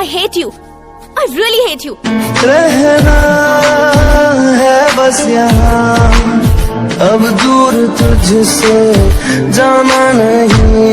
I hate you. I really hate you. रहना है बस यहाँ, अब दूर तुझसे जाना नहीं।